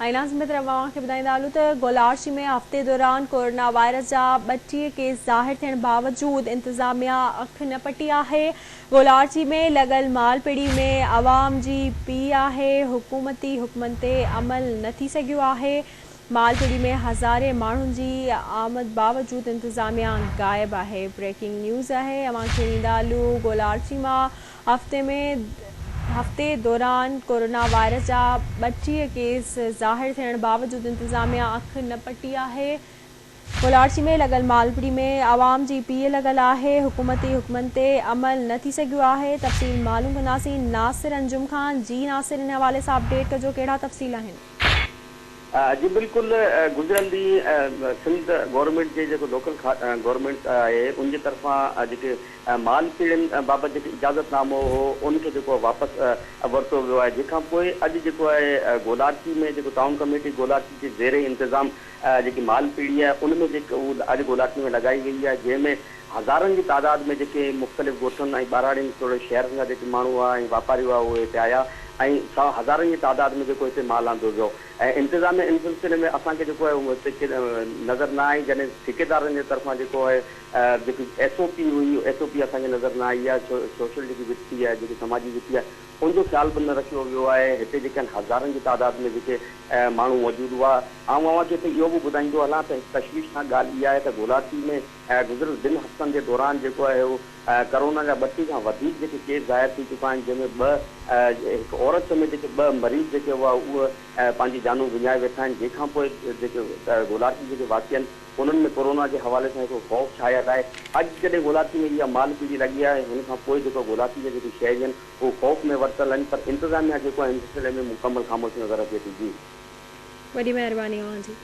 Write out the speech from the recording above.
आइनाज़ में तरफ़ ॿुधाईंदा हलूं त गोलार्ची में हफ़्ते दौरान कोरोना वायरस जा 32 केस ज़ाहिर थियण बावजूद इंतज़ामिया अख न पटी आहे। गोलार्ची में लॻल मालपिड़ी में आवाम जी पी आहे। हुकूमती हुक्मनि ते अमल न थी सघियो आहे। मालपिड़ी में हज़ारे माण्हुनि जी आमद बावजूद इंतज़ामिया गायब आहे। ब्रेकिंग न्यूज़ आहे, अवांखे ॾींदा हलूं। गोलार्ची मां हफ़्ते दौरान कोरोना वायरस जा 32 केस ज़ाहिर थियण बावजूद इंतज़ामिया अख न पटी आहे। गोलार्ची में लॻल मालपिड़ी में आवाम जी पीउ लॻल आहे। हुकूमती हुक्मनि ते अमल न थी सघियो आहे। तफ़सील मालूम कंदासीं नासिर अंजुम खान। जी नासिर, इन हवाले सां अपडेट कजो, कहिड़ा तफ़सील आहिनि? जी बिल्कुल, गुजरल ॾींहुं सिंध गवर्नमेंट के जो लोकल गवर्नमेंट है उनकी तरफा जो मालपीड़न बाबत जो इजाज़तनामो हो उनके जो वापस वरतो वो है, जैखां पोइ अॼु जेको आहे गोलार्ची में जो टाउन कमेटी गोलार्ची के ज़ेरे इंतज़ाम जी मालपीड़ी है उनमें अॼु गोलार्ची में लगाई गई है, जैमें हज़ारनि की तादाद में जो मुख़्तलिफ़ गोठन ऐं ॿारहनि थोरे शहरनि जा जेके माण्हू हुआ ऐं वापारी हुआ उहे हिते आया ऐं हज़ारनि की तादाद में जो हिते माल आंदो वियो। इंतज़ाम इन सिलसिले में असांखे जेको आहे नज़र न आई, जॾहिं ठेकेदारनि जे तरफ़ां जेको आहे जेकी SOP हुई SOP असांखे नज़र न आई आहे। सोशल जेकी वित्ती आहे, जेकी समाजी वित्ती आहे, उनजो ख़्याल बि न रखियो वियो आहे। हिते जेके हज़ारनि जी तादाद में जेके माण्हू मौजूदु हुआ। ऐं अवांखे हिते इहो बि ॿुधाईंदो हलां त तशवीशनाक ॻाल्हि इहा आहे त गोलार्ची में गुज़िरियल 2 हफ़्तनि जे दौरान जेको आहे उहो कोरोना जा 32 खां वधीक जेके केस ज़ाहिर थी चुका आहिनि, जंहिंमें हिकु औरत में जेके 2 मरीज़ जेके हुआ उहे पंहिंजी जानूं विञाए वेठा आहिनि। जंहिंखां पोइ जेके गोलार्ची जेके वाक़ी आहिनि उन्हनि में कोरोना के हवाले से हिकिड़ो ख़ौफ़ छायल आहे। अॼु जॾहिं गोलार्ची में इहा मालपीड़ी लॻी आहे, हुन खां पोइ जेको गोलार्ची जी जेकी शइ आहिनि उहो ख़ौफ़ में वरितल आहिनि, पर इंतज़ामिया जेको आहे हिन सिलसिले में मुकमल ख़ामोश नज़र अचे थी। जी, वॾी महिरबानी अवां जी।